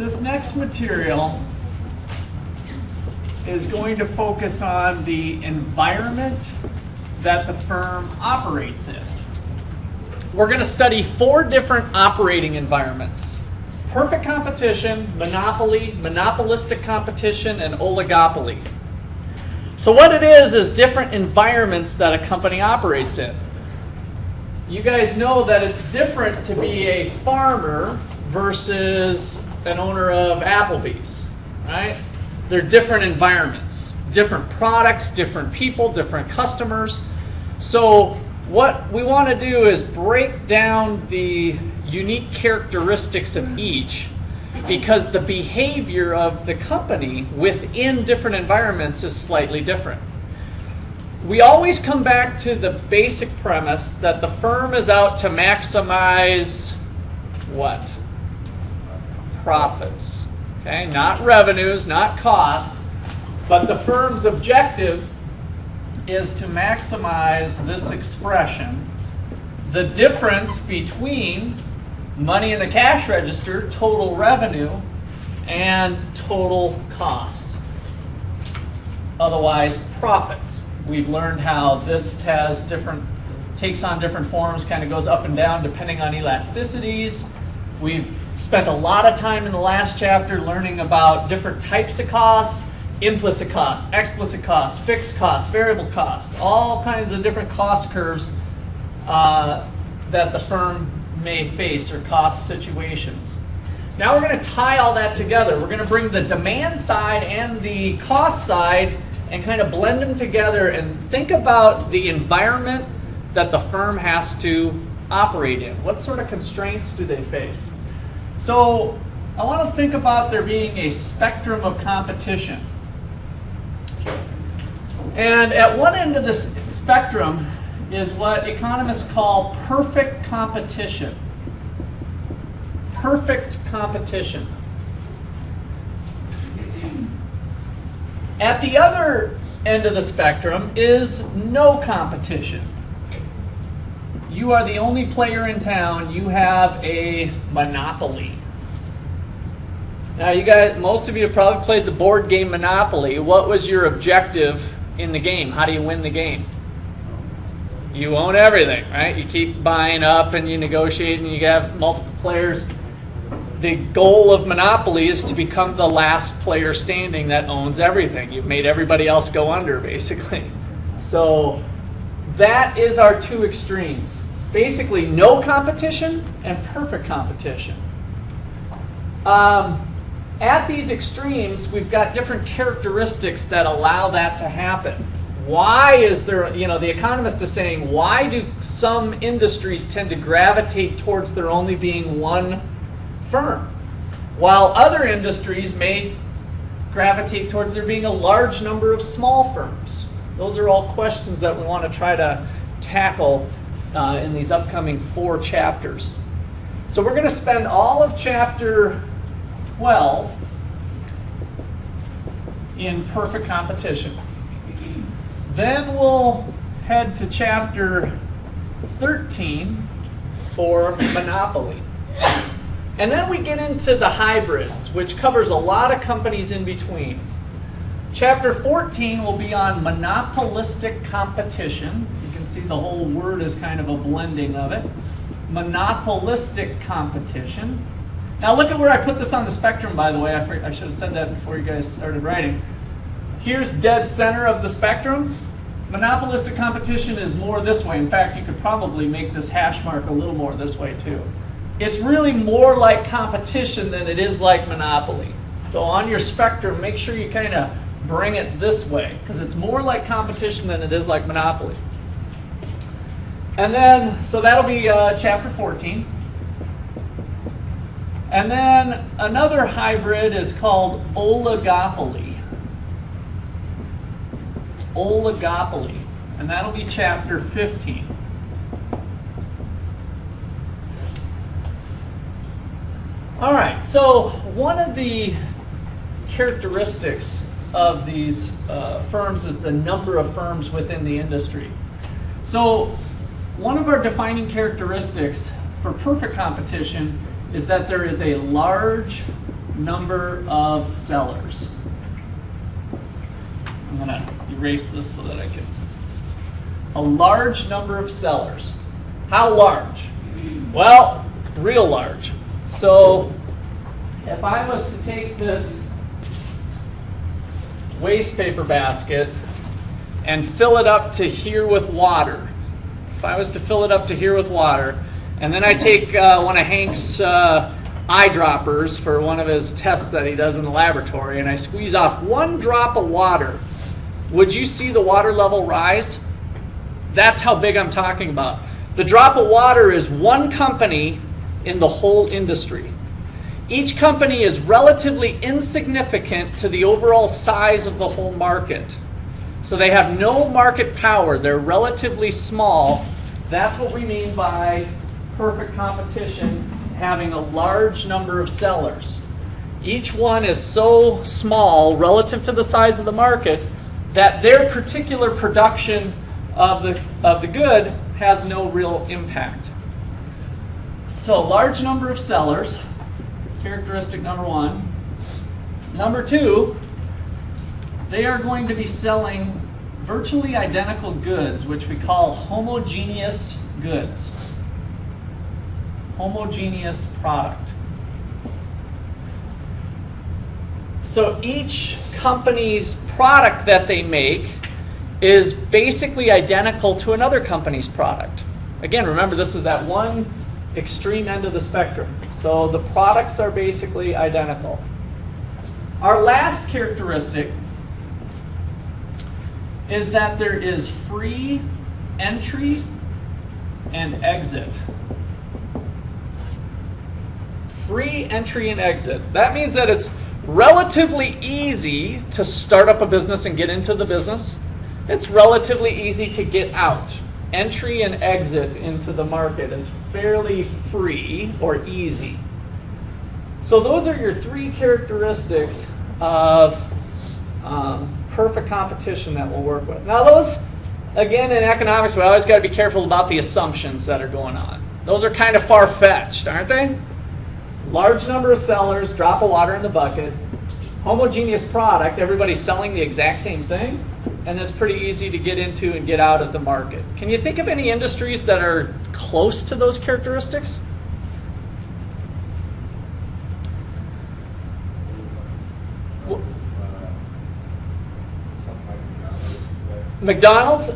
this next material is going to focus on the environment that the firm operates in. We're going to study 4 different operating environments: perfect competition, monopoly, monopolistic competition, and oligopoly. So what it is different environments that a company operates in. You guys know that it's different to be a farmer versus an owner of Applebee's, right? They're different environments, different products, different people, different customers. So what we want to do is break down the unique characteristics of each, because the behavior of the company within different environments is slightly different. We always come back to the basic premise that the firm is out to maximize what? Profits. Okay, not revenues, not costs, but the firm's objective is to maximize this expression, the difference between money in the cash register, total revenue, and total cost, otherwise profits. We've learned how this takes on different forms, kind of goes up and down depending on elasticities. We've spent a lot of time in the last chapter learning about different types of costs: implicit costs, explicit costs, fixed costs, variable costs, all kinds of different cost curves that the firm may face, or cost situations. Now we're going to tie all that together. We're going to bring the demand side and the cost side and kind of blend them together and think about the environment that the firm has to operate in. What sort of constraints do they face? So I want to think about there being a spectrum of competition. And at one end of this spectrum is what economists call perfect competition. Perfect competition. At the other end of the spectrum is no competition. You are the only player in town. You have a monopoly. Now, you guys, most of you have probably played the board game Monopoly. What was your objective in the game? How do you win the game? You own everything, right? You keep buying up and you negotiate and you have multiple players. The goal of Monopoly is to become the last player standing that owns everything. You've made everybody else go under, basically. So that is our 2 extremes. Basically, no competition and perfect competition. At these extremes, we've got different characteristics that allow that to happen. Why is there, the economist is saying, why do some industries tend to gravitate towards there only being one firm, while other industries may gravitate towards there being a large number of small firms? Those are all questions that we want to try to tackle in these upcoming 4 chapters. So we're going to spend all of chapter 12 in perfect competition. Then we'll head to chapter 13 for monopoly. And then we get into the hybrids, which covers a lot of companies in between. Chapter 14 will be on monopolistic competition. You can see the whole word is kind of a blending of it. Monopolistic competition. Now look at where I put this on the spectrum, by the way. I should have said that before you guys started writing. Here's dead center of the spectrum. Monopolistic competition is more this way. In fact, you could probably make this hash mark a little more this way too. It's really more like competition than it is like monopoly. So on your spectrum, make sure you kind of bring it this way, because it's more like competition than it is like monopoly. And then, so that'll be chapter 14. And then another hybrid is called oligopoly. Oligopoly. And that'll be chapter 15. All right, so one of the characteristics of these firms is the number of firms within the industry. So one of our defining characteristics for perfect competition is that there is a large number of sellers. I'm going to erase this so that I can. A large number of sellers. How large? Well, real large. So if I was to take this waste paper basket and fill it up to here with water, if I was to fill it up to here with water, and then I take one of Hank's eyedroppers for one of his tests that he does in the laboratory, and I squeeze off one drop of water, would you see the water level rise? That's how big I'm talking about. The drop of water is one company in the whole industry. Each company is relatively insignificant to the overall size of the whole market. So they have no market power. They're relatively small. That's what we mean by perfect competition, having a large number of sellers. Each one is so small relative to the size of the market that their particular production of the good has no real impact. So large number of sellers, characteristic number one. Number two, they are going to be selling virtually identical goods, which we call homogeneous goods. Homogeneous product. So each company's product that they make is basically identical to another company's product. Again, remember, this is that one extreme end of the spectrum. So the products are basically identical. Our last characteristic is that there is free entry and exit. Free entry and exit. That means that it's relatively easy to start up a business and get into the business. It's relatively easy to get out. Entry and exit into the market is fairly free or easy. So those are your three characteristics of perfect competition that we'll work with. Now those, again, in economics, we always got to be careful about the assumptions that are going on. Those are kind of far-fetched, aren't they? Large number of sellers, drop of water in the bucket, homogeneous product, everybody's selling the exact same thing, and it's pretty easy to get into and get out of the market. Can you think of any industries that are close to those characteristics? McDonald's?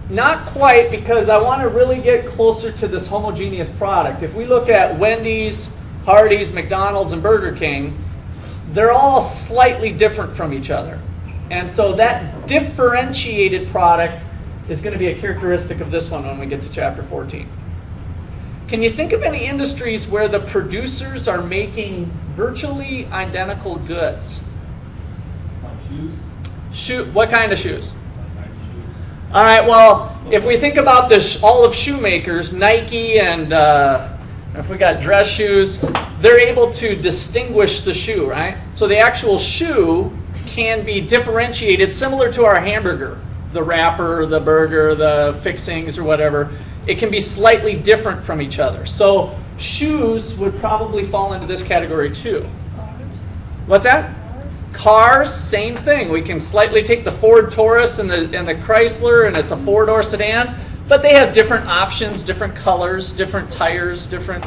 Not quite, because I want to really get closer to this homogeneous product. If we look at Wendy's, Hardee's, McDonald's, and Burger King, they're all slightly different from each other. And so that differentiated product is going to be a characteristic of this one when we get to chapter 14. Can you think of any industries where the producers are making virtually identical goods? Shoes. What kind of shoes? All right, well, if we think about all of shoemakers, Nike and if we got dress shoes, they're able to distinguish the shoe, right? So the actual shoe can be differentiated similar to our hamburger, the wrapper, the burger, the fixings, or whatever. It can be slightly different from each other. So shoes would probably fall into this category too. What's that? Cars, same thing. We can slightly take the Ford Taurus and the Chrysler, and it's a four-door sedan, but they have different options, different colors, different tires, different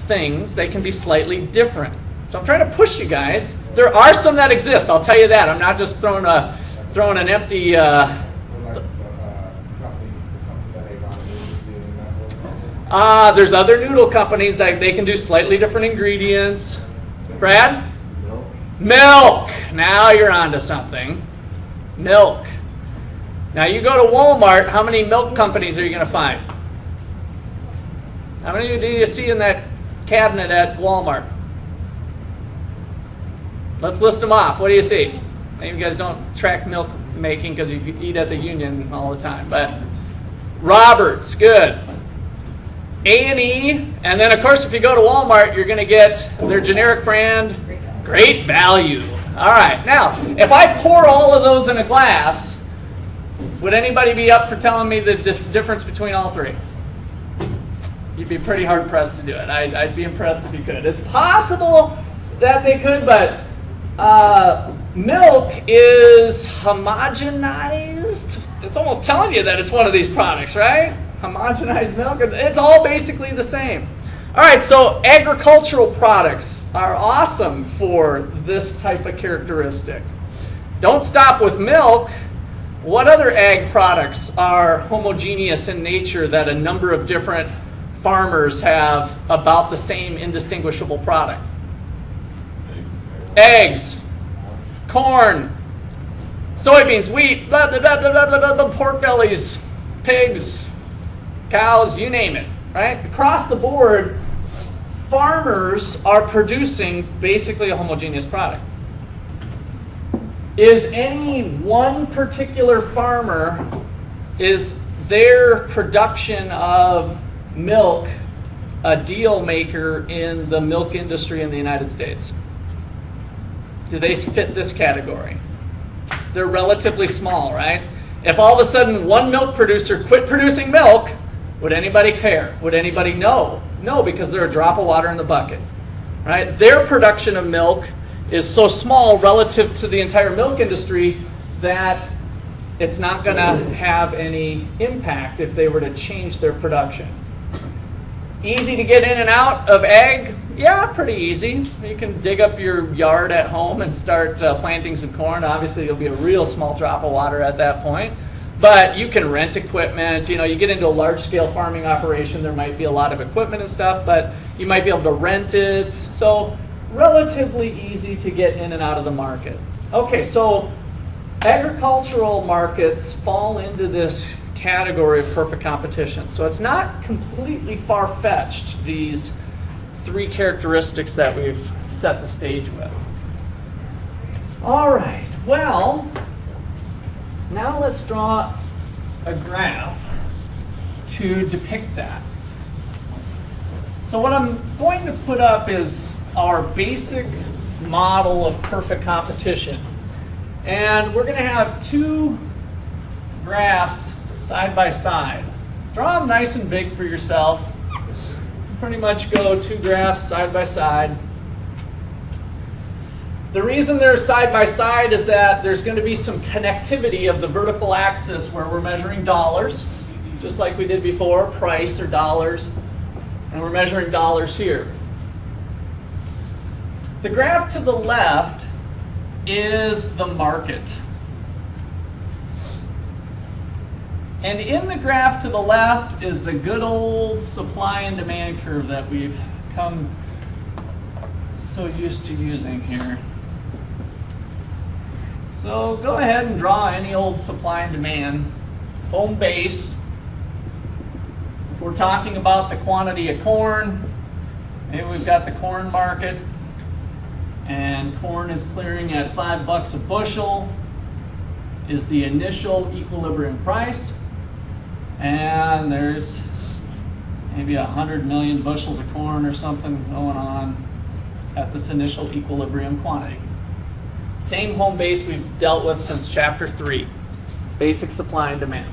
things. They can be slightly different. So I'm trying to push you guys. There are some that exist, I'll tell you that. I'm not just throwing an empty... there's other noodle companies that they can do slightly different ingredients. Brad? Milk. Now you're onto something. Milk. Now you go to Walmart, how many milk companies are you going to find? How many do you see in that cabinet at Walmart? Let's list them off. What do you see? Maybe you guys don't track milk making because you eat at the Union all the time. But Roberts, good. A&E, and then of course if you go to Walmart, you're going to get their generic brand, Great Value. All right, now if I pour all of those in a glass, would anybody be up for telling me the difference between all three? You'd be pretty hard pressed to do it. I'd be impressed if you could. It's possible that they could, but milk is homogenized. It's almost telling you that it's one of these products, right? Homogenized milk. It's all basically the same. All right, so agricultural products are awesome for this type of characteristic. Don't stop with milk. What other ag products are homogeneous in nature that a number of different farmers have about the same indistinguishable product? Eggs, corn, soybeans, wheat, blah, blah, blah, blah, blah, blah, pork bellies, pigs, cows, you name it, right? Across the board, farmers are producing basically a homogeneous product. Is any one particular farmer, is their production of milk a deal maker in the milk industry in the United States? Do they fit this category? They're relatively small, right? If all of a sudden one milk producer quit producing milk, would anybody care? Would anybody know? No, because they're a drop of water in the bucket, right? Their production of milk is so small relative to the entire milk industry that it's not going to have any impact if they were to change their production. Easy to get in and out of ag? Yeah, pretty easy. You can dig up your yard at home and start planting some corn. Obviously, it'll be a real small drop of water at that point. But you can rent equipment. You know, you get into a large-scale farming operation, there might be a lot of equipment and stuff, but you might be able to rent it. So relatively easy to get in and out of the market. Okay, so agricultural markets fall into this category of perfect competition. So it's not completely far-fetched, these three characteristics that we've set the stage with. All right, well, now let's draw a graph to depict that. So what I'm going to put up is our basic model of perfect competition. And we're going to have two graphs side by side. Draw them nice and big for yourself. Pretty much go two graphs side by side. The reason they're side by side is that there's going to be some connectivity of the vertical axis where we're measuring dollars, just like we did before, price or dollars, and we're measuring dollars here. The graph to the left is the market. And in the graph to the left is the good old supply and demand curve that we've come so used to using here. So go ahead and draw any old supply and demand. Home base. If we're talking about the quantity of corn, maybe we've got the corn market, and corn is clearing at $5 a bushel is the initial equilibrium price. And there's maybe 100 million bushels of corn or something going on at this initial equilibrium quantity. Same home base we've dealt with since chapter 3, basic supply and demand.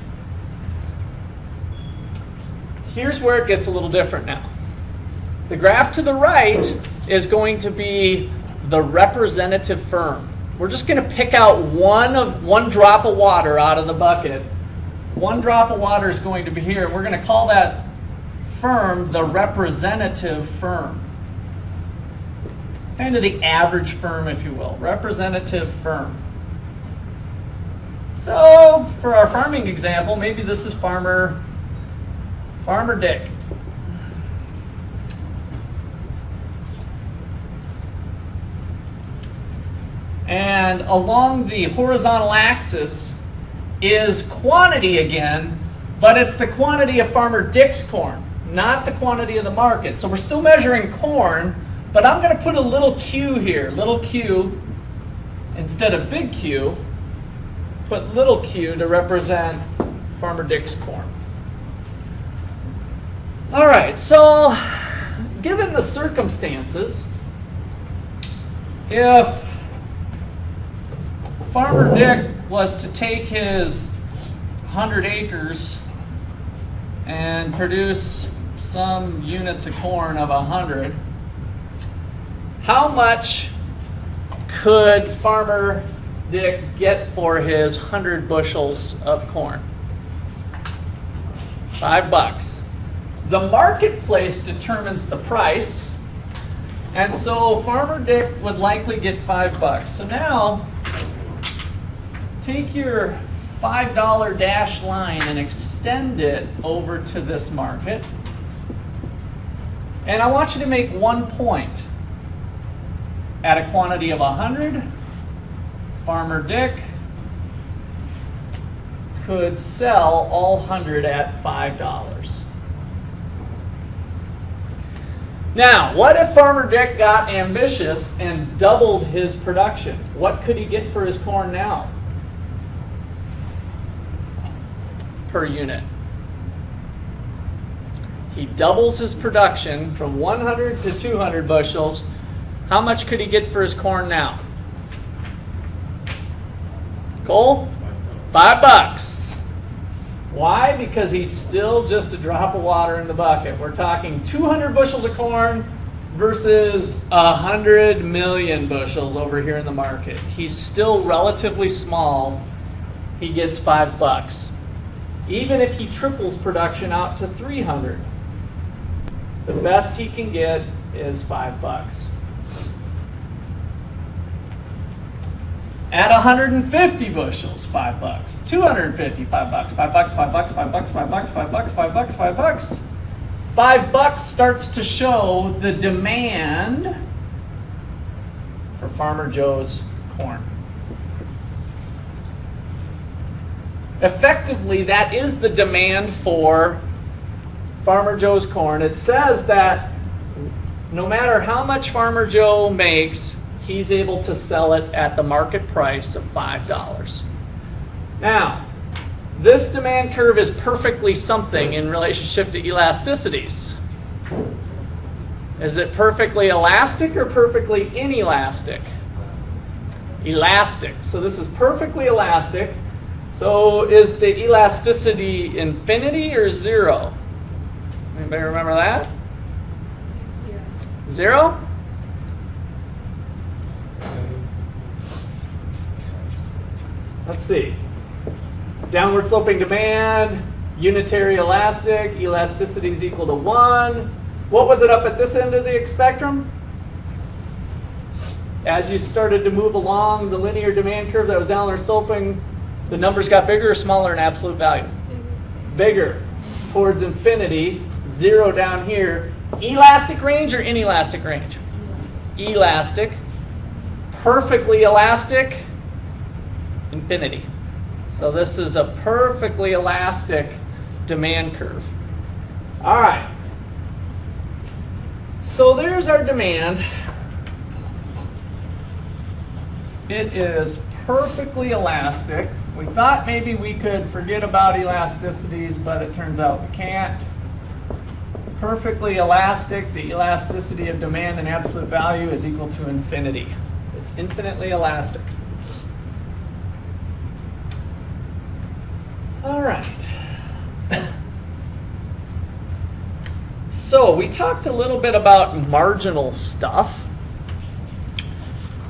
Here's where it gets a little different now. The graph to the right is going to be the representative firm. We're just going to pick out one drop of water out of the bucket. One drop of water is going to be here. We're going to call that firm the representative firm. Kind of the average firm, if you will. Representative firm. So, for our farming example, maybe this is Farmer Dick. And along the horizontal axis is quantity again, but it's the quantity of Farmer Dick's corn, not the quantity of the market. So we're still measuring corn, but I'm going to put a little q here, little q, instead of big Q, put little q to represent Farmer Dick's corn. All right, so given the circumstances, if Farmer Dick was to take his 100 acres and produce some units of corn of 100, how much could Farmer Dick get for his 100 bushels of corn? $5. The marketplace determines the price, and so Farmer Dick would likely get $5. So now, take your $5 dashed line and extend it over to this market. And I want you to make 1 point. At a quantity of 100, Farmer Dick could sell all 100 at $5. Now, what if Farmer Dick got ambitious and doubled his production? What could he get for his corn now? Per unit. He doubles his production from 100 to 200 bushels. How much could he get for his corn now? Cole? $5. Why? Because he's still just a drop of water in the bucket. We're talking 200 bushels of corn versus 100 million bushels over here in the market. He's still relatively small. He gets $5. Even if he triples production out to 300, the best he can get is $5. At 150 bushels, $5. 250, $5. $5, $5, $5, $5, $5, $5, $5, $5. $5 starts to show the demand for Farmer Joe's corn. Effectively, that is the demand for Farmer Joe's corn. It says that no matter how much Farmer Joe makes, he's able to sell it at the market price of $5. Now, this demand curve is perfectly something in relationship to elasticities. Is it perfectly elastic or perfectly inelastic? Elastic. So this is perfectly elastic. So is the elasticity infinity or 0? Anybody remember that? 0? Let's see. Downward sloping demand, unitary elastic, elasticity is equal to 1. What was it up at this end of the spectrum? As you started to move along the linear demand curve that was downward sloping, the numbers got bigger or smaller in absolute value? Bigger. Towards infinity, 0 down here. Elastic range or inelastic range? Elastic. Perfectly elastic, infinity. So this is a perfectly elastic demand curve. All right. So there's our demand. It is perfectly elastic. We thought maybe we could forget about elasticities, but it turns out we can't. Perfectly elastic, the elasticity of demand in absolute value is equal to infinity. It's infinitely elastic. All right. So we talked a little bit about marginal stuff.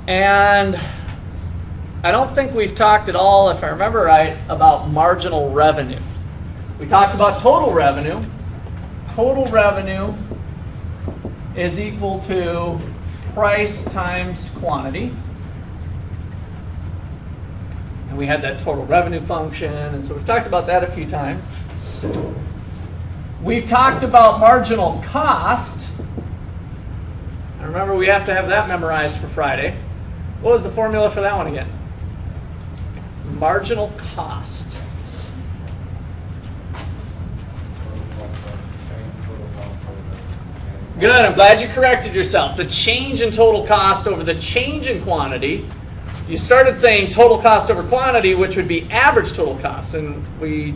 And I don't think we've talked at all, if I remember right, about marginal revenue. We talked about total revenue. Total revenue is equal to price times quantity. And we had that total revenue function, and so we've talked about that a few times. We've talked about marginal cost. And remember, we have to have that memorized for Friday. What was the formula for that one again? Marginal cost. Good, I'm glad you corrected yourself. The change in total cost over the change in quantity. You started saying total cost over quantity, which would be average total cost. And we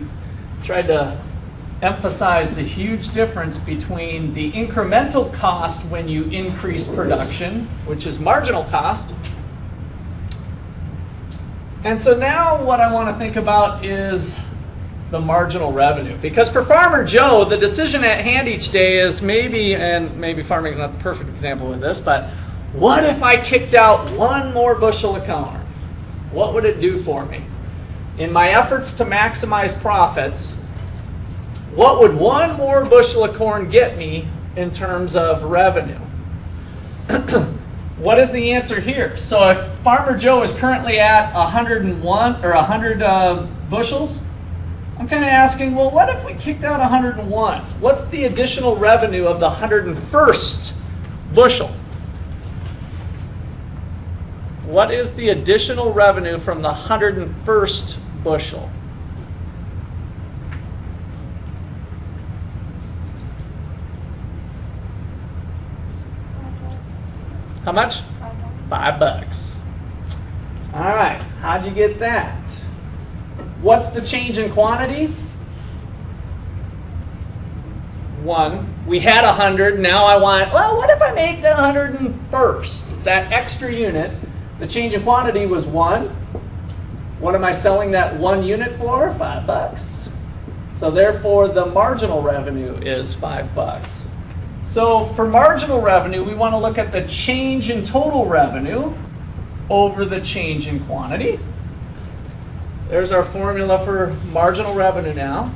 tried to emphasize the huge difference between the incremental cost when you increase production, which is marginal cost. And so now what I want to think about is the marginal revenue. Because for Farmer Joe, the decision at hand each day is maybe, and maybe farming is not the perfect example of this, but What if I kicked out one more bushel of corn? What would it do for me? In my efforts to maximize profits, what would one more bushel of corn get me in terms of revenue? What is the answer here? So if Farmer Joe is currently at 101 or 100 bushels, I'm kind of asking, well, what if we kicked out 101? What's the additional revenue of the 101st bushel? What is the additional revenue from the 101st bushel? How much? $5. All right, how'd you get that? What's the change in quantity? 1. We had 100, now I want, well, what if I make the 101st? That extra unit, the change in quantity was 1. What am I selling that 1 unit for? $5. So therefore, the marginal revenue is $5. So for marginal revenue, we want to look at the change in total revenue over the change in quantity. There's our formula for marginal revenue now.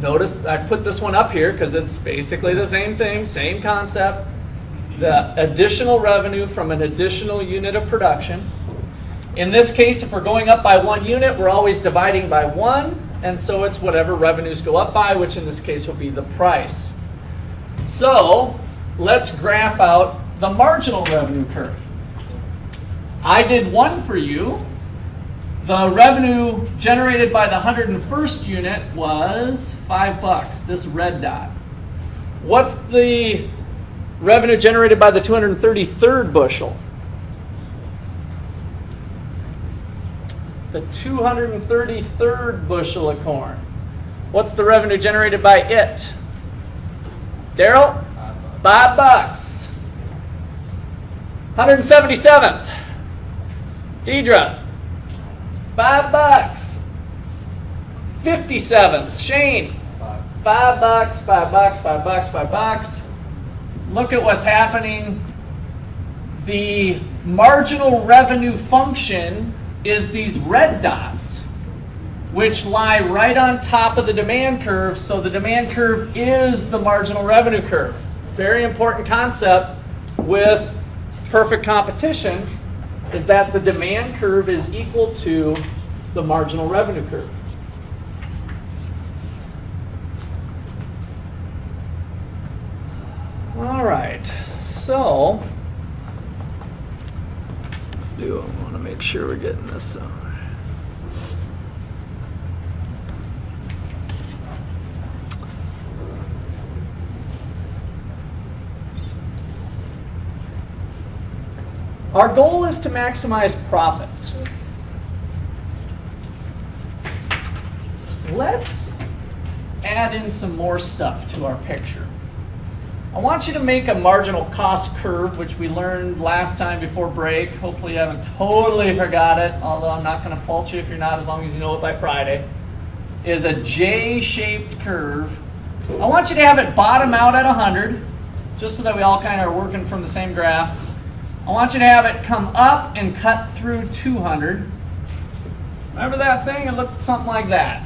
Notice I put this one up here because it's basically the same thing, same concept. The additional revenue from an additional unit of production. In this case, if we're going up by 1 unit, we're always dividing by 1, and so it's whatever revenues go up by, which in this case will be the price. So let's graph out the marginal revenue curve. I did 1 for you. The revenue generated by the 101st unit was $5, this red dot. What's the revenue generated by the 233rd bushel? The 233rd bushel of corn. What's the revenue generated by it? Daryl? $5. 177th. Deidre? $5. 57th. Shane? $5, $5, $5, $5. Look at what's happening. The marginal revenue function is these red dots, which lie right on top of the demand curve. So the demand curve is the marginal revenue curve. Very important concept with perfect competition is that the demand curve is equal to the marginal revenue curve. All right, so I want to make sure we're getting this on. Our goal is to maximize profits. Let's add in some more stuff to our picture. I want you to make a marginal cost curve, which we learned last time before break. Hopefully you haven't totally forgot it, although I'm not going to fault you if you're not, as long as you know it by Friday. Is a J-shaped curve. I want you to have it bottom out at 100, just so that we all kind of are working from the same graph. I want you to have it come up and cut through 200. Remember that thing? It looked something like that.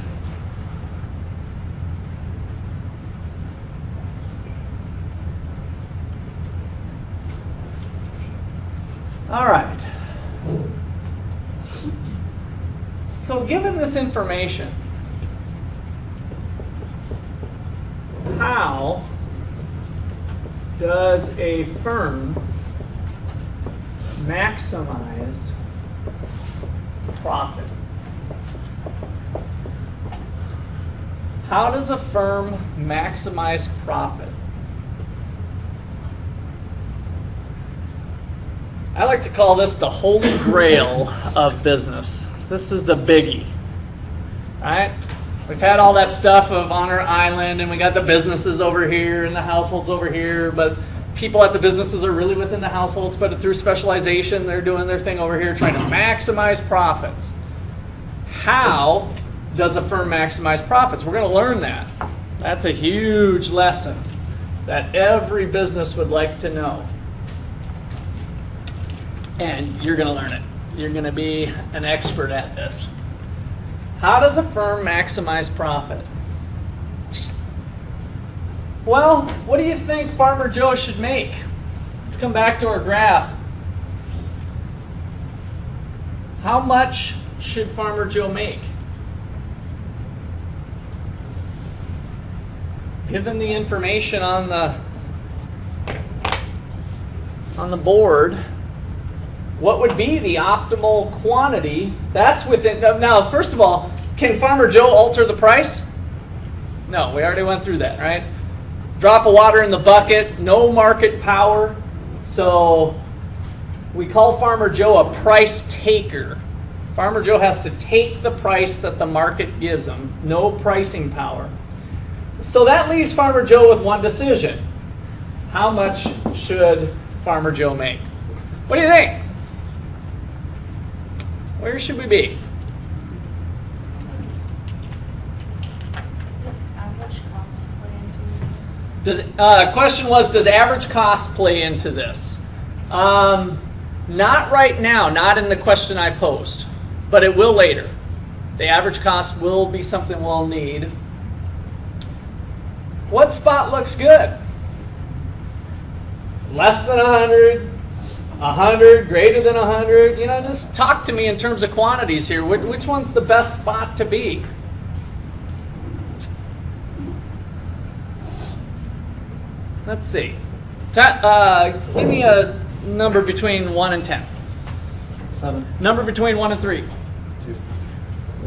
All right. So given this information, how does a firm maximize profit? How does a firm maximize profit? I like to call this the holy grail of business. This is the biggie, right? We've had all that stuff of on our island, and we got the businesses over here and the households over here, but people at the businesses are really within the households, but through specialization, they're doing their thing over here trying to maximize profits. How does a firm maximize profits? We're going to learn that. That's a huge lesson that every business would like to know. And you're going to learn it. You're going to be an expert at this. How does a firm maximize profit? Well, what do you think Farmer Joe should make? Let's come back to our graph. How much should Farmer Joe make? Given the information on the board, what would be the optimal quantity? That's within. Now, first of all, can Farmer Joe alter the price? No, we already went through that, right? Drop of water in the bucket, no market power. So we call Farmer Joe a price taker. Farmer Joe has to take the price that the market gives him, no pricing power. So that leaves Farmer Joe with one decision. How much should Farmer Joe make? What do you think? Where should we be? Does average cost play into it? Question was, does average cost play into this? Not right now, not in the question I posed, but it will later. The average cost will be something we'll need. What spot looks good? Less than 100, 100, greater than 100. You know, just talk to me in terms of quantities here. Which one's the best spot to be? Let's see. Give me a number between 1 and 10. 7. Number between 1 and 3. 2.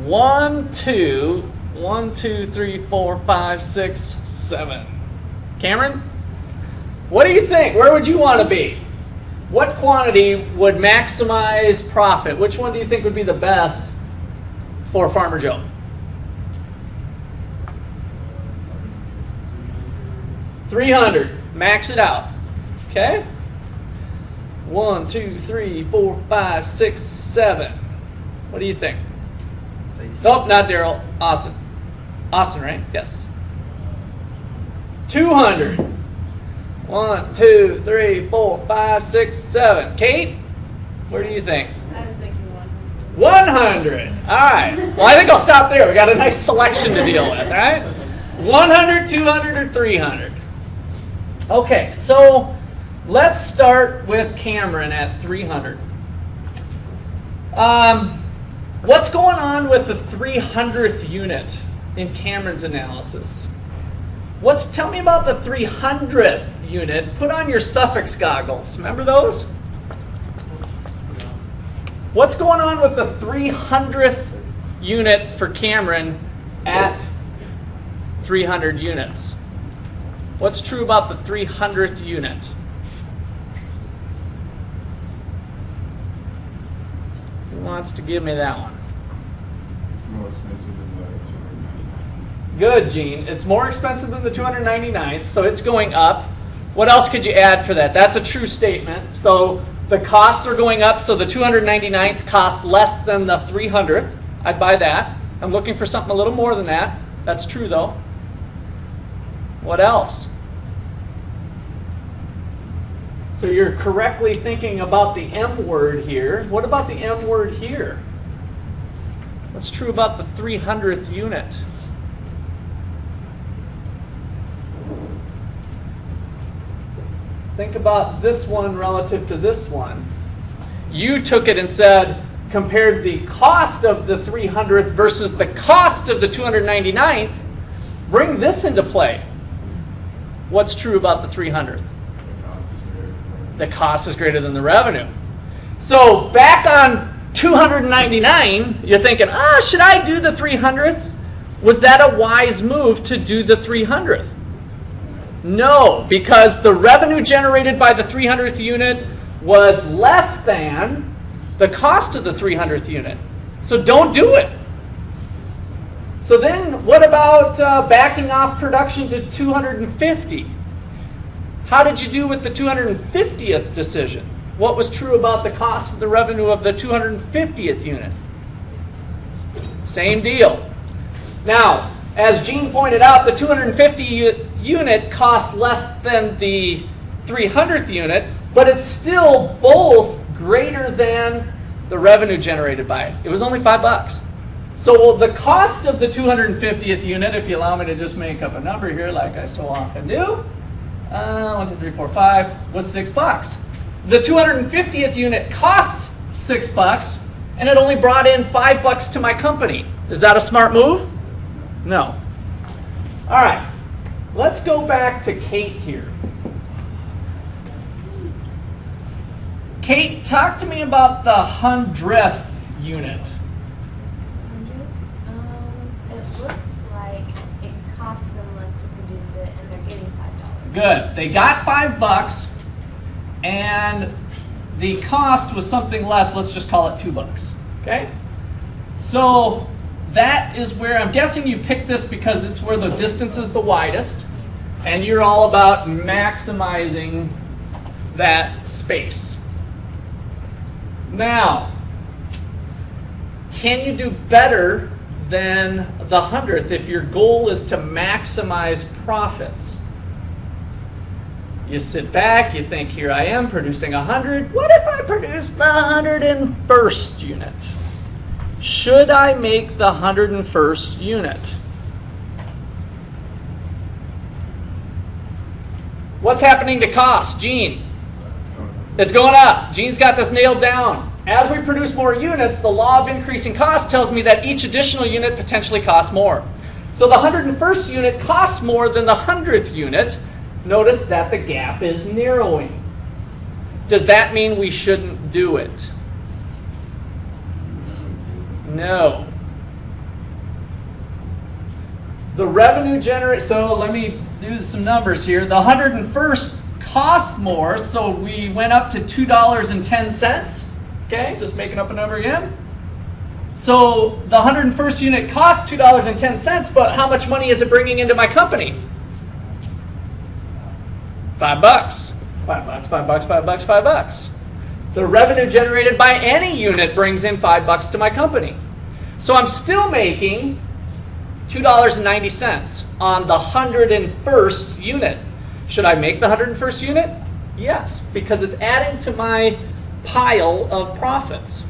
1, 2, 1, 2, 3, 4, 5, 6, 7. Cameron? What do you think? Where would you want to be? What quantity would maximize profit? Which one do you think would be the best for Farmer Joe? 300. Max it out. Okay? 1, 2, 3, 4, 5, 6, 7. What do you think? Nope, not Daryl. Austin. Austin, right? Yes. 200. 1, 2, 3, 4, 5, 6, 7. Kate, where do you think? I was thinking 100. 100. All right. Well, I think I'll stop there. We got a nice selection to deal with. All right. 100, 200, or 300. Okay. So let's start with Cameron at 300. What's going on with the 300th unit in Cameron's analysis? Tell me about the 300th unit. Put on your suffix goggles. Remember those? What's going on with the 300th unit for Cameron at 300 units? What's true about the 300th unit? Who wants to give me that one? It's more expensive than the 299. Good, Gene. It's more expensive than the 299th, so it's going up. What else could you add for that? That's a true statement. So the costs are going up, so the 299th costs less than the 300th. I'd buy that. I'm looking for something a little more than that. That's true, though. What else? So you're correctly thinking about the M word here. What about the M word here? What's true about the 300th unit? Think about this one relative to this one. You took it and said, compared the cost of the 300th versus the cost of the 299th, bring this into play. What's true about the 300th? The cost is greater than the revenue. So back on 299, you're thinking, should I do the 300th? Was that a wise move to do the 300th? No, because the revenue generated by the 300th unit was less than the cost of the 300th unit. So don't do it. So then what about backing off production to 250? How did you do with the 250th decision? What was true about the cost of the revenue of the 250th unit? Same deal. Now, as Gene pointed out, the 250th unit costs less than the 300th unit, but it's still both greater than the revenue generated by it. It was only $5. So the cost of the 250th unit, if you allow me to just make up a number here like I so often do, 1, 2, 3, 4, 5, was $6. The 250th unit costs $6, and it only brought in $5 to my company. Is that a smart move? No. All right, let's go back to Kate here. Kate, talk to me about the 100th unit. 100? It looks like it costs them less to produce it, and they're getting $5. Good. They got $5, and the cost was something less. Let's just call it $2. Okay. So that is where I'm guessing you picked this because it's where the distance is the widest, and you're all about maximizing that space. Now, can you do better than the 100th if your goal is to maximize profits? You sit back, you think, here I am producing 100. What if I produce the 101st unit? Should I make the 101st unit? What's happening to cost, Gene? It's going up. Gene's got this nailed down. As we produce more units, the law of increasing cost tells me that each additional unit potentially costs more. So the 101st unit costs more than the 100th unit. Notice that the gap is narrowing. Does that mean we shouldn't do it? No. The revenue generated, so let me do some numbers here. The 101st cost more, so we went up to $2.10. Okay, just making up a number again. So the 101st unit costs $2.10, but how much money is it bringing into my company? $5. $5, $5, $5, $5. The revenue generated by any unit brings in $5 to my company. So I'm still making $2.90 on the 101st unit. Should I make the 101st unit? Yes, because it's adding to my pile of profits.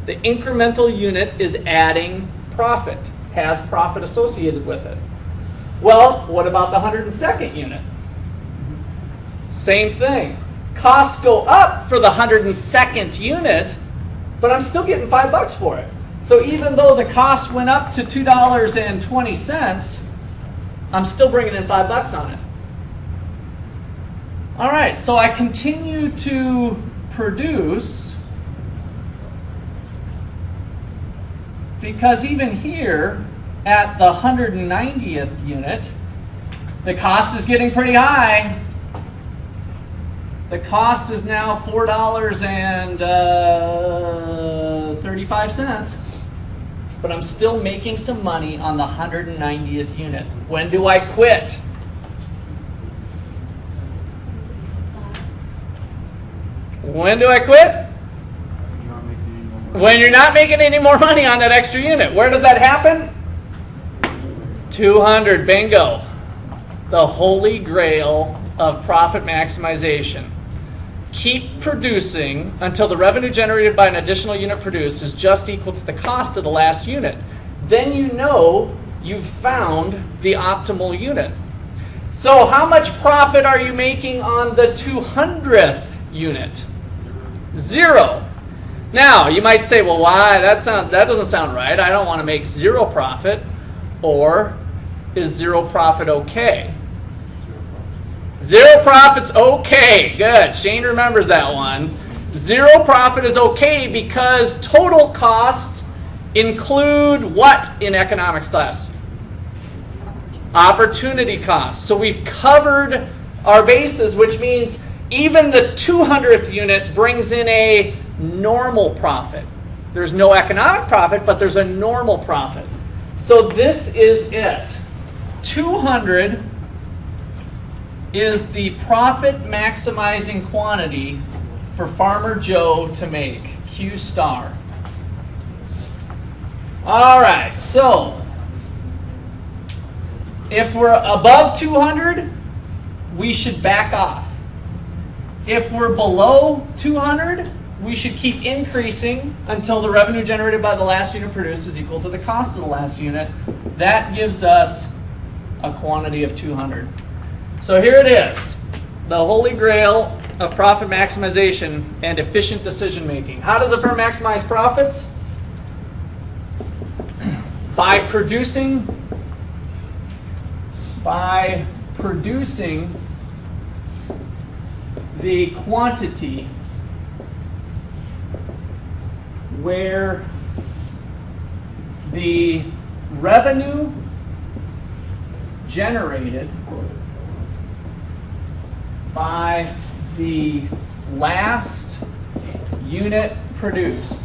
The incremental unit is adding profit, has profit associated with it. Well, what about the 102nd unit? Same thing. Costs go up for the 102nd unit, but I'm still getting $5 for it. So even though the cost went up to $2.20, I'm still bringing in $5 on it. All right, so I continue to produce because even here at the 190th unit, the cost is getting pretty high. The cost is now $4.35, but I'm still making some money on the 190th unit. When do I quit? When do I quit? When you're not making any more money on that extra unit. Where does that happen? 200, bingo. The holy grail of profit maximization. Keep producing until the revenue generated by an additional unit produced is just equal to the cost of the last unit. Then you know you've found the optimal unit. So how much profit are you making on the 200th unit? 0. Now, you might say, well, why? That doesn't sound right. I don't want to make 0 profit. Or is 0 profit okay? 0 profit's okay. Good. Shane remembers that one. 0 profit is okay because total costs include what in economics class? Opportunity costs. So we've covered our bases, which means even the 200th unit brings in a normal profit. There's no economic profit, but there's a normal profit. So this is it. 200 is the profit maximizing quantity for Farmer Joe to make, Q star. All right, so if we're above 200, we should back off. If we're below 200, we should keep increasing until the revenue generated by the last unit produced is equal to the cost of the last unit. That gives us a quantity of 200. So here it is, the holy grail of profit maximization and efficient decision making. How does a firm maximize profits? By producing the quantity where the revenue generated by the last unit produced.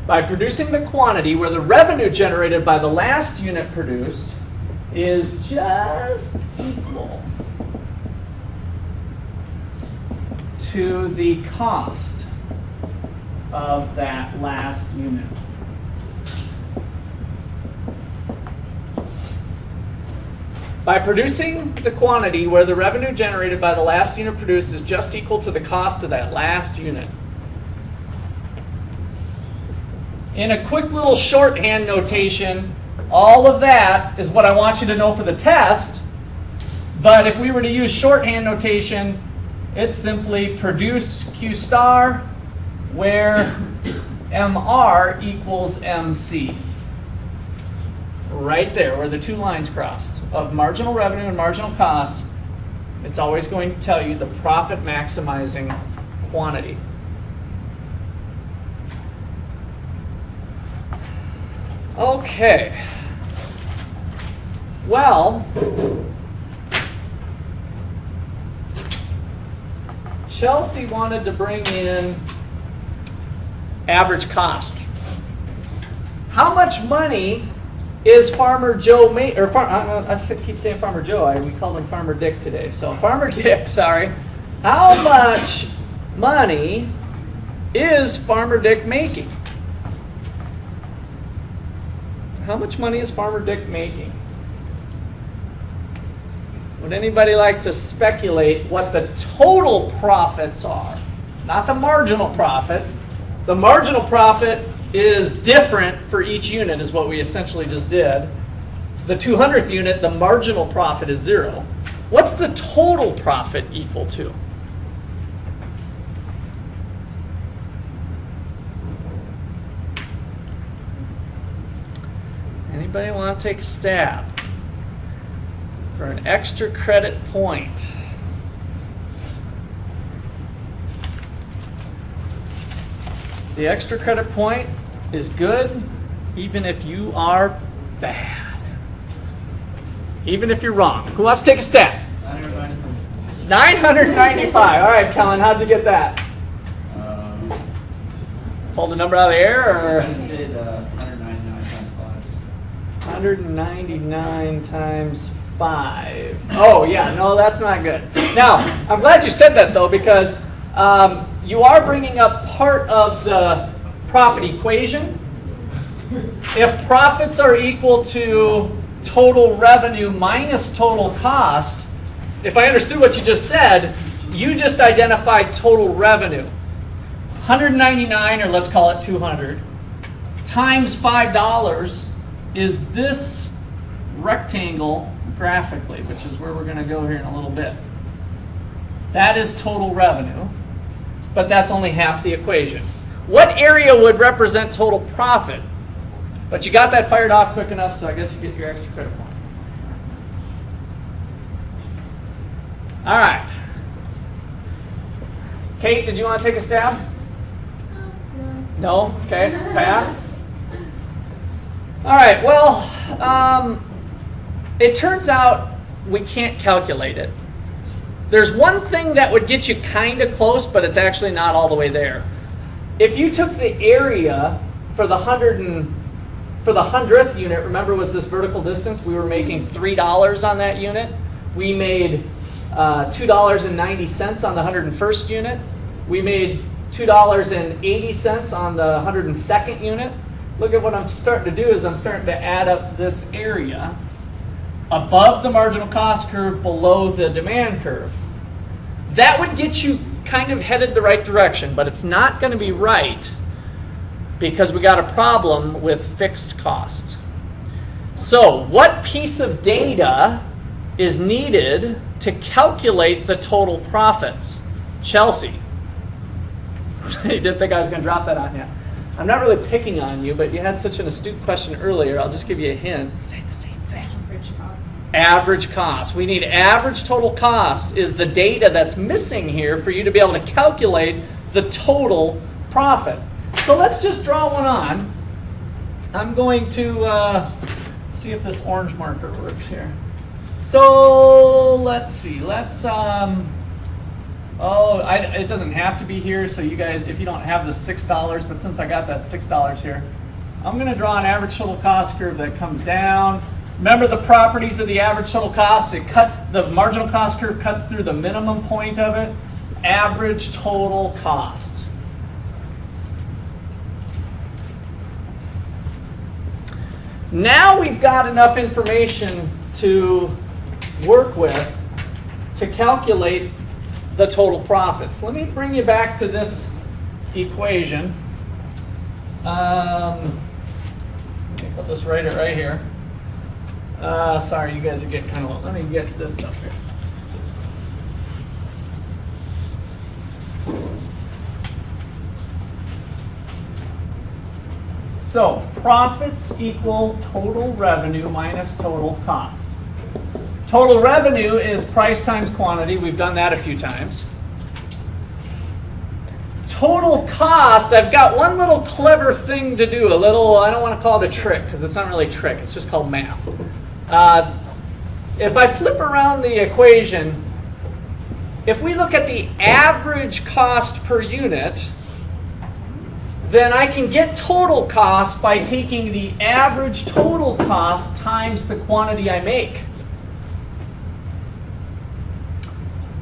By producing the quantity where the revenue generated by the last unit produced is just equal to the cost of that last unit. By producing the quantity where the revenue generated by the last unit produced is just equal to the cost of that last unit. In a quick little shorthand notation, all of that is what I want you to know for the test. But if we were to use shorthand notation, it's simply produce Q star where MR equals MC. Right there, where the two lines crossed of marginal revenue and marginal cost, it's always going to tell you the profit maximizing quantity. Okay. Well, Chelsea wanted to bring in average cost. How much money is Farmer Joe made? Or I keep saying Farmer Joe. We called him Farmer Dick today. So Farmer Dick, sorry. How much money is Farmer Dick making? How much money is Farmer Dick making? Would anybody like to speculate what the total profits are? Not the marginal profit. The marginal profit is different for each unit, is what we essentially just did. The 200th unit, the marginal profit is 0. What's the total profit equal to? Anybody want to take a stab? For an extra credit point. The extra credit point is good even if you are bad. Even if you're wrong. Who wants to take a stab? 995. All right, Kellen, how'd you get that? Pull the number out of the air, or? I just did 199 times 5. 199 times 5. Oh, yeah, no, that's not good. Now, I'm glad you said that, though, because you are bringing up part of the profit equation. If profits are equal to total revenue minus total cost, if I understood what you just said, you just identified total revenue. 199, or let's call it 200, times $5 is this rectangle graphically, which is where we're going to go here in a little bit. That is total revenue, but that's only half the equation. What area would represent total profit? But you got that fired off quick enough, so I guess you get your extra credit point. All right. Kate, did you want to take a stab? No? Okay, pass. All right, well, it turns out we can't calculate it. There's one thing that would get you kind of close, but it's actually not all the way there. If you took the area for the 100th unit, remember was this vertical distance, we were making $3 on that unit. We made $2.90 on the 101st unit. We made $2.80 on the 102nd unit. Look at what I'm starting to do is I'm starting to add up this area above the marginal cost curve, below the demand curve. that would get you kind of headed the right direction, but it's not going to be right because we got a problem with fixed costs. So what piece of data is needed to calculate the total profits? Chelsea. You didn't think I was going to drop that on you. I'm not really picking on you, but you had such an astute question earlier. I'll just give you a hint. Say the same thing. Average cost. Average cost. We need average total cost is the data that's missing here for you to be able to calculate the total profit. So let's just draw one on. I'm going to see if this orange marker works here. So let's see. Let's it doesn't have to be here, so you guys, if you don't have the $6, but since I got that $6 here, I'm going to draw an average total cost curve that comes down. Remember the properties of the average total cost. It cuts, the marginal cost curve cuts through the minimum point of it. Average total cost. Now we've got enough information to work with to calculate the total profits. Let me bring you back to this equation. Let me just write it right here. Sorry, you guys are getting kind of low. Let me get this up here. So, profits equal total revenue minus total cost. Total revenue is price times quantity. We've done that a few times. Total cost, I've got one little clever thing to do. A little, I don't want to call it a trick because it's not really a trick. It's just called math. If I flip around the equation, if we look at the average cost per unit, then I can get total cost by taking the average total cost times the quantity I make.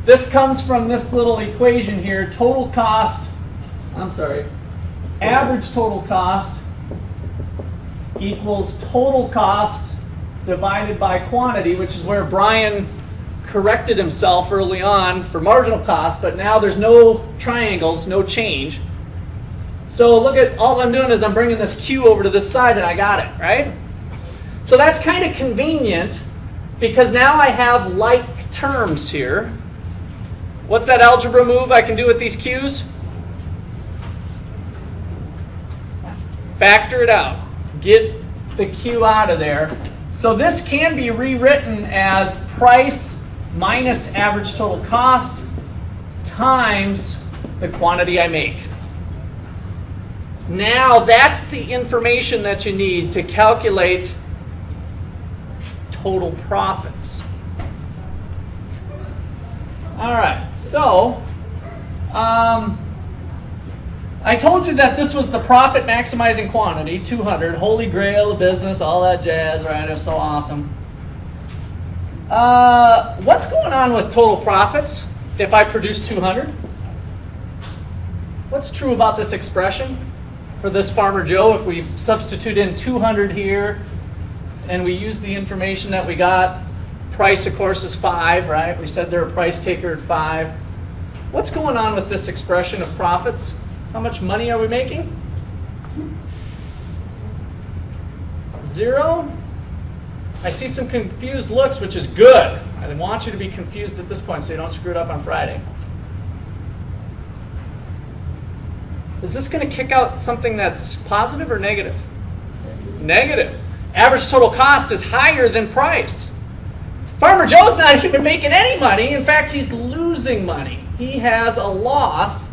This comes from this little equation here. Total cost, average total cost equals total cost divided by quantity, which is where Brian corrected himself early on for marginal cost, but now there's no triangles, no change. So look at, all I'm doing is I'm bringing this Q over to this side and I got it, right? So that's kind of convenient because now I have like terms here. What's that algebra move I can do with these Q's? Factor it out. Get the Q out of there. So this can be rewritten as price minus average total cost times the quantity I make. Now that's the information that you need to calculate total profits. All right, so I told you that this was the profit maximizing quantity, 200, holy grail of business, all that jazz, right? It was so awesome. What's going on with total profits if I produce 200? What's true about this expression for this Farmer Joe if we substitute in 200 here and we use the information that we got? Price, of course, is 5, right? We said they're a price taker at 5. What's going on with this expression of profits? How much money are we making? 0? I see some confused looks, which is good. I want you to be confused at this point so you don't screw it up on Friday. Is this going to kick out something that's positive or negative? Negative. Average total cost is higher than price. Farmer Joe's not even making any money. In fact, he's losing money. He has a loss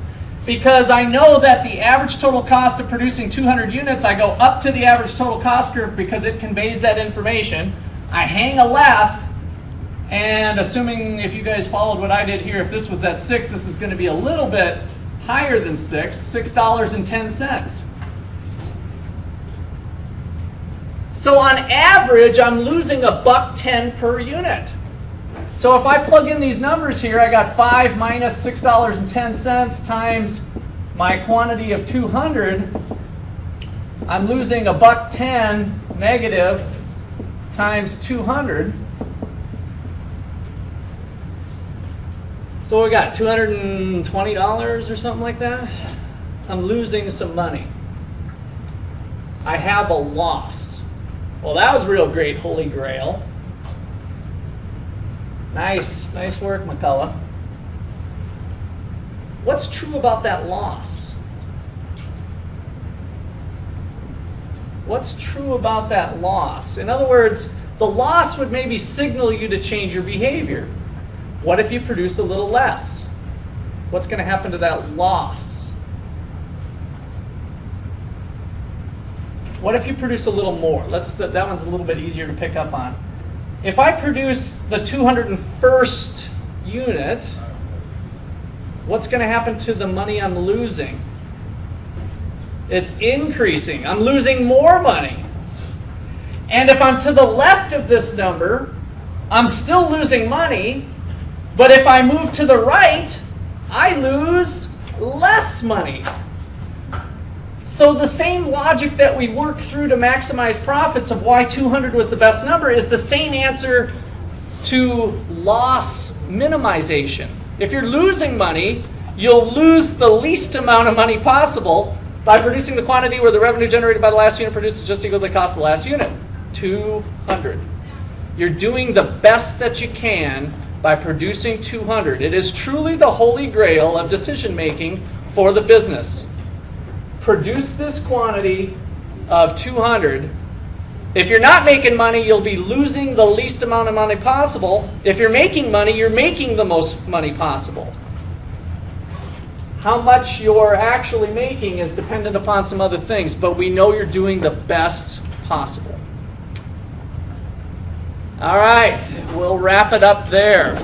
because I know that the average total cost of producing 200 units, I go up to the average total cost curve because it conveys that information. I hang a left, and assuming if you guys followed what I did here, if this was at 6, this is going to be a little bit higher than 6, $6.10. So on average, I'm losing $1.10 per unit. So if I plug in these numbers here, I got 5 minus $6.10 times my quantity of 200. I'm losing $1.10 negative times 200. So we got $220 or something like that. I'm losing some money. I have a loss. Well, that was real great, Holy Grail. Nice work, McCullough. What's true about that loss? What's true about that loss? In other words, the loss would maybe signal you to change your behavior. What if you produce a little less? What's going to happen to that loss? What if you produce a little more? That one's a little bit easier to pick up on. If I produce the 201st unit, what's going to happen to the money I'm losing? It's increasing. I'm losing more money. And if I'm to the left of this number, I'm still losing money. But if I move to the right, I lose less money. So the same logic that we work through to maximize profits of why 200 was the best number is the same answer to loss minimization. If you're losing money, you'll lose the least amount of money possible by producing the quantity where the revenue generated by the last unit produced is just equal to the cost of the last unit. 200. You're doing the best that you can by producing 200. It is truly the holy grail of decision making for the business. Produce this quantity of 200. If you're not making money, you'll be losing the least amount of money possible. If you're making money, you're making the most money possible. How much you're actually making is dependent upon some other things, but we know you're doing the best possible. All right, we'll wrap it up there.